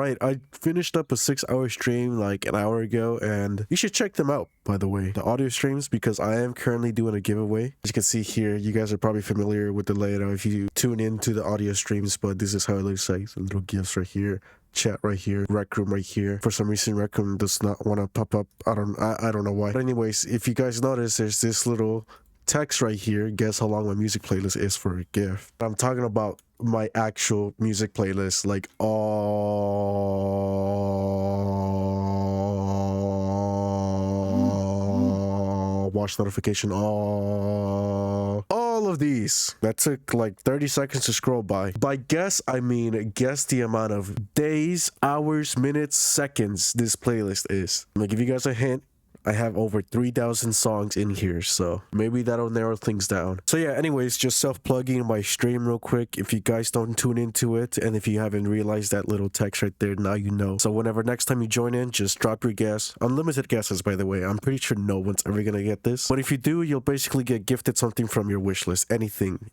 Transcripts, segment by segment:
right, I finished up a 6-hour stream like an hour ago, and you should check them out, by the way, the audio streams, because I am currently doing a giveaway. As you can see here, you guys are probably familiar with the layout if you tune into the audio streams, but this is how it looks like. Some little gifts right here, chat right here, rec room right here. For some reason, rec room does not want to pop up. I don't know why. But anyways, if you guys notice, there's this little text right here. Guess how long my music playlist is for a gift. I'm talking about my actual music playlist, like all watch notification, all of these. That took like 30 seconds to scroll by. By guess, I mean guess the amount of days, hours, minutes, seconds this playlist is. I'm gonna give you guys a hint. I have over 3,000 songs in here, so maybe that'll narrow things down. So yeah, anyways, just self-plugging my stream real quick. If you guys don't tune into it, and if you haven't realized that little text right there, now you know. So whenever next time you join in, just drop your guess. Unlimited guesses, by the way. I'm pretty sure no one's ever gonna get this. But if you do, you'll basically get gifted something from your wish list. Anything.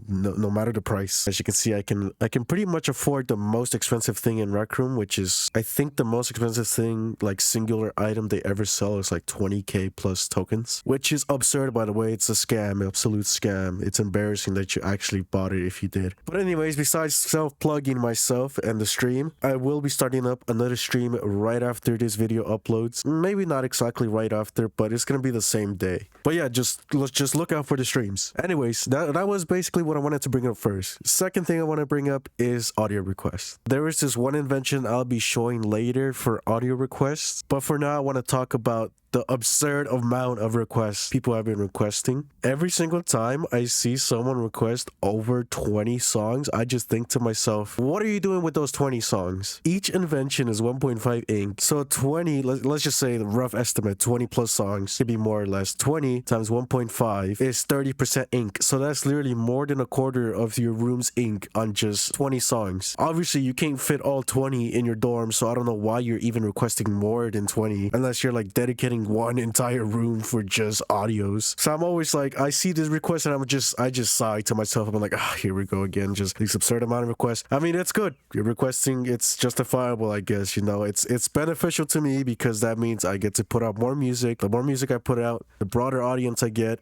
No matter the price. As you can see, I can pretty much afford the most expensive thing in Rec Room, which is, I think, the most expensive thing, like singular item they ever sell is like 20k plus tokens, which is absurd, by the way. It's a scam, absolute scam. It's embarrassing that you actually bought it if you did. But anyways, besides self-plugging myself and the stream, I will be starting up another stream right after this video uploads. Maybe not exactly right after, but it's gonna be the same day. But yeah, let's just look out for the streams. Anyways, that was basically what I wanted to bring up first. Second thing I want to bring up is audio requests. There is this one invention I'll be showing later for audio requests, but for now I want to talk about the absurd amount of requests people have been requesting. Every single time I see someone request over 20 songs, I just think to myself, what are you doing with those 20 songs? Each invention is 1.5 ink. So 20, let's just say the rough estimate, 20 plus songs, could be more or less. 20 times 1.5 is 30% ink. So that's literally more than a quarter of your room's ink on just 20 songs. Obviously, you can't fit all 20 in your dorm, so I don't know why you're even requesting more than 20, unless you're like dedicating one entire room for just audios. So I'm always like, I see this request and I just sigh to myself. I'm like, here we go again, just this absurd amount of requests. I mean, it's good, you're requesting, it's justifiable, I guess. You know, it's beneficial to me because that means I get to put out more music. The more music I put out, the broader audience I get,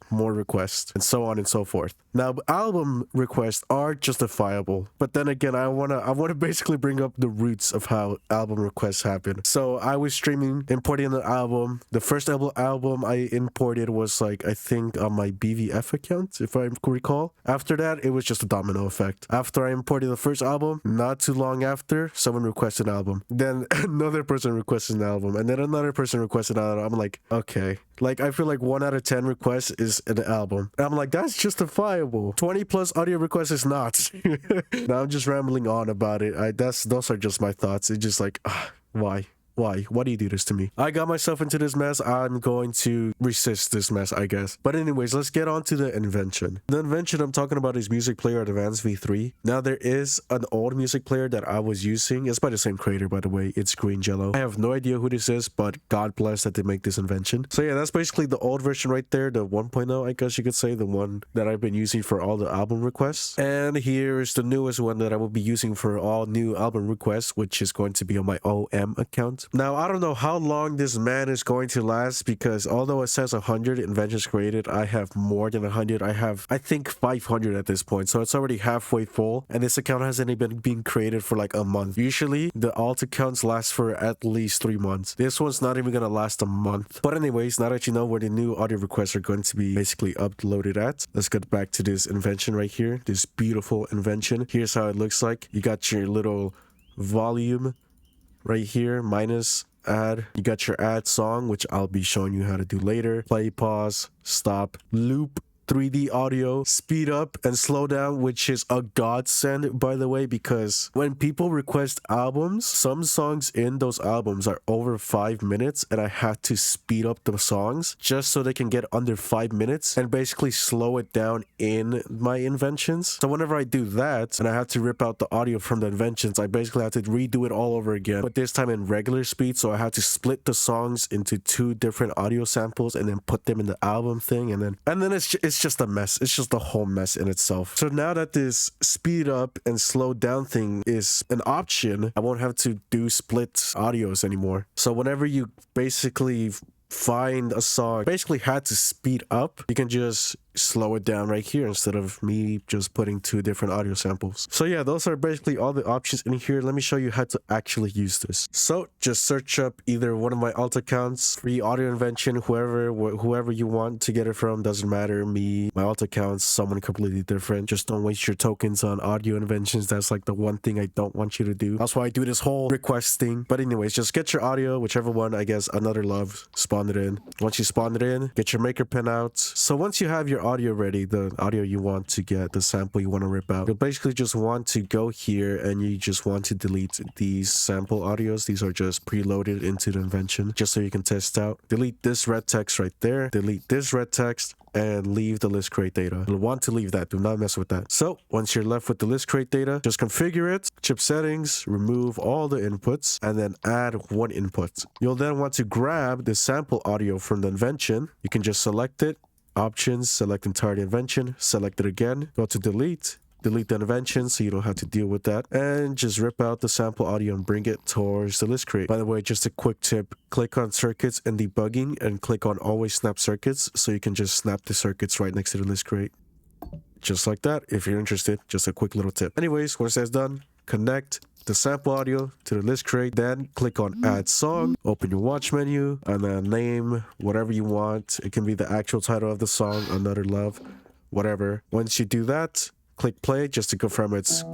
more requests, and so on and so forth. Now, album requests are justifiable, but then again, I wanna basically bring up the roots of how album requests happen. So I was streaming, importing the album. The first album I imported was like, I think on my BVF account, if I recall. After that, it was just a domino effect. After I imported the first album, not too long after, someone requested an album. Then another person requested an album, and then another person requested an album. I'm like, okay. Like, I feel like 1 out of 10 requests is an album. And I'm like, that's justifiable. 20 plus audio requests is not. Now I'm just rambling on about it. Those are just my thoughts. It's just like, why? Why do you do this to me? I got myself into this mess. I'm going to resist this mess, I guess. But anyways, let's get on to the invention. The invention I'm talking about is Music Player Advanced V3. Now, there is an old music player that I was using. It's by the same creator, by the way. It's Green Jello. I have no idea who this is, but God bless that they make this invention. So yeah, that's basically the old version right there, the 1.0, I guess you could say, the one that I've been using for all the album requests. And here is the newest one that I will be using for all new album requests, which is going to be on my OM account. Now, I don't know how long this man is going to last, because although it says 100 inventions created, I have more than 100. I have, I think, 500 at this point, so it's already halfway full, and this account hasn't even been created for like a month. Usually, the alt accounts last for at least 3 months. This one's not even gonna last a month. But anyways, now that you know where the new audio requests are going to be basically uploaded at, let's get back to this invention right here, this beautiful invention. Here's how it looks like. You got your little volume right here, minus add. You got your add song, which I'll be showing you how to do later. Play, pause, stop, loop, 3D audio, speed up and slow down, which is a godsend, by the way, because when people request albums, some songs in those albums are over 5 minutes, and I had to speed up the songs just so they can get under 5 minutes and basically slow it down in my inventions. So whenever I do that and I have to rip out the audio from the inventions, I basically have to redo it all over again, but this time in regular speed. So I had to split the songs into 2 different audio samples and then put them in the album thing, and then it's it's just a mess. It's just a whole mess in itself. So now that this speed up and slow down thing is an option, I won't have to do split audios anymore. So whenever you basically find a song basically had to speed up, you can just slow it down right here instead of me just putting two different audio samples. So yeah, those are basically all the options in here. Let me show you how to actually use this. So just search up either one of my alt accounts, free audio invention, whoever you want to get it from, doesn't matter. Me, my alt account's someone completely different. Just don't waste your tokens on audio inventions. That's like the one thing I don't want you to do. That's why I do this whole request thing. But anyways, just get your audio, whichever one. I guess Another Love, spawn it in. Once you spawn it in, get your maker pen out. So once you have your audio ready, the audio you want to get, the sample you want to rip out, you'll basically just want to go here and you just want to delete these sample audios. These are just preloaded into the Invention just so you can test out. Delete this red text right there, delete this red text, and leave the list crate data. You'll want to leave that. Do not mess with that. So once you're left with the list crate data, just configure it, chip settings, remove all the inputs, and then add one input. You'll then want to grab the sample audio from the Invention. You can just select it, options, select entire Invention, select it again, go to delete the Invention so you don't have to deal with that, and just rip out the sample audio and bring it towards the list crate. By the way, just a quick tip, click on circuits and debugging and click on always snap circuits so you can just snap the circuits right next to the list crate. Just like that, if you're interested. Just a quick little tip. Anyways, once that's done, connect the sample audio to the list crate, then click on add song, open your watch menu, and then name whatever you want. It can be the actual title of the song, Another Love, whatever. Once you do that, click play just to confirm it's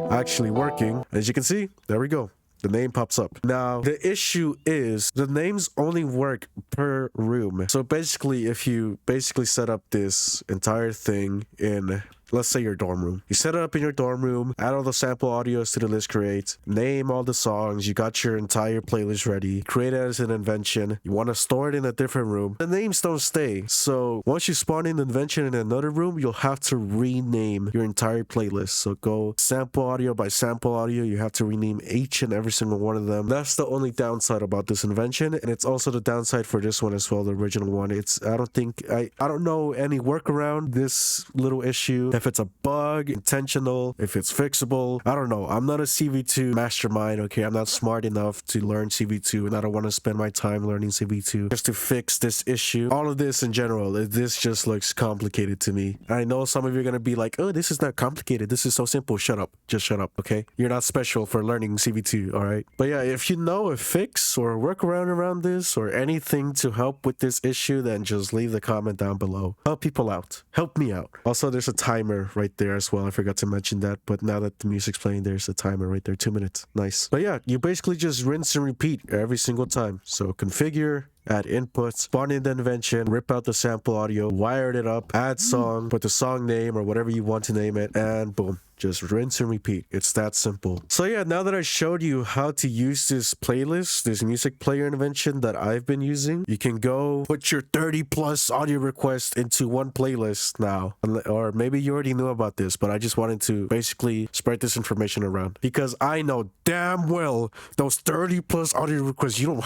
actually working. As you can see, there we go. The name pops up. Now, the issue is the names only work per room. So basically, if you basically set up this entire thing in, let's say, your dorm room. You set it up in your dorm room, add all the sample audios to the list crate, name all the songs, you got your entire playlist ready, create it as an Invention, you want to store it in a different room. The names don't stay. So once you spawn in the Invention in another room, you'll have to rename your entire playlist. So go sample audio by sample audio. You have to rename each and every single one of them. That's the only downside about this Invention, and it's also the downside for this one as well, the original one. I don't know any workaround this little issue. If it's a bug, intentional, if it's fixable, I don't know. I'm not a CV2 mastermind, okay? I'm not smart enough to learn CV2, and I don't want to spend my time learning CV2 just to fix this issue. All of this in general, this just looks complicated to me. I know some of you are going to be like, oh, this is not complicated. This is so simple. Shut up. Just shut up, okay? You're not special for learning CV2, all right? But yeah, if you know a fix or a workaround around this or anything to help with this issue, then just leave the comment down below. Help people out. Help me out. Also, there's a timer right there as well. I forgot to mention that, but now that the music's playing, there's a timer right there. 2 minutes. Nice. But yeah, you basically just rinse and repeat every single time. So configure, add inputs, spawn in the Invention, rip out the sample audio, wire it up, add song, put the song name or whatever you want to name it, and boom. Just rinse and repeat. It's that simple. So yeah, now that I showed you how to use this playlist, this music player Invention that I've been using, you can go put your 30 plus audio requests into one playlist now. Or maybe you already knew about this, but I just wanted to basically spread this information around because I know damn well those 30 plus audio requests, you don't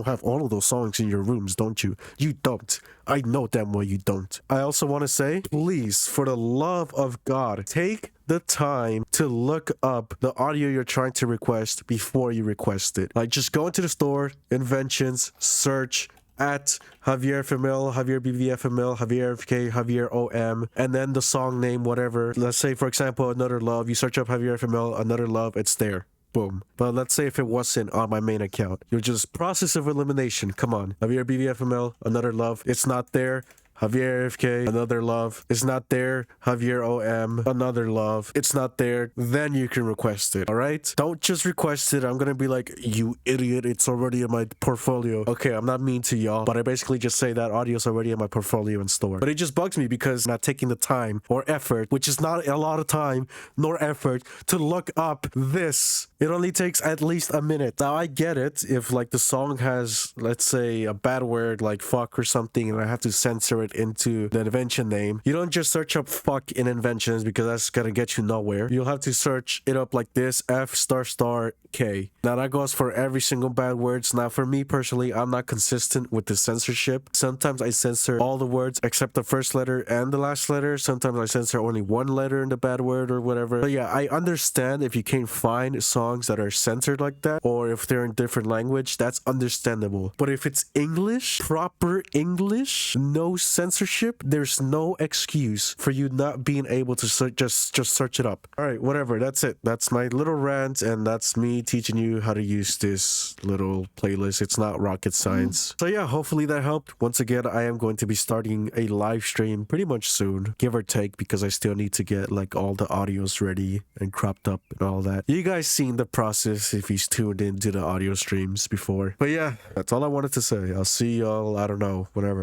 have all of those songs in your rooms, don't you? You don't. I know damn well you don't. I also want to say, please, for the love of God, take the time to look up the audio you're trying to request before you request it. Like, just go into the store, Inventions, search at Javier FML, Javier BVFML, Javier FK, Javier OM, and then the song name, whatever. Let's say, for example, Another Love. You search up Javier FML, Another Love, it's there. Boom. But let's say if it wasn't on my main account, you're just process of elimination. Come on. Javier BVFML, Another Love, it's not there. Javier FK, Another Love, it's not there. Javier OM, Another Love, it's not there. Then you can request it, all right? Don't just request it. I'm gonna be like, you idiot, it's already in my portfolio. Okay, I'm not mean to y'all, but I basically just say that audio's already in my portfolio and store. But it just bugs me because I'm not taking the time or effort, which is not a lot of time nor effort, to look up this. It only takes at least a minute. Now, I get it if like the song has, let's say, a bad word like fuck or something and I have to censor it it into the Invention name. You don't just search up fuck in Inventions because that's gonna get you nowhere. You'll have to search it up like this, F star star K. Now that goes for every single bad words. Now for me personally, I'm not consistent with the censorship. Sometimes I censor all the words except the first letter and the last letter. Sometimes I censor only one letter in the bad word or whatever. But yeah, I understand if you can't find songs that are censored like that, or if they're in different language, that's understandable. But if it's English, proper English, no censorship, there's no excuse for you not being able to just search it up. All right, whatever. That's it. That's my little rant, and that's me teaching you how to use this little playlist. It's not rocket science. So yeah, hopefully that helped. Once again, I am going to be starting a live stream pretty much soon, give or take, because I still need to get like all the audios ready and cropped up and all that. You guys seen the process if he's tuned into the audio streams before. But yeah, that's all I wanted to say. I'll see y'all, I don't know, whatever.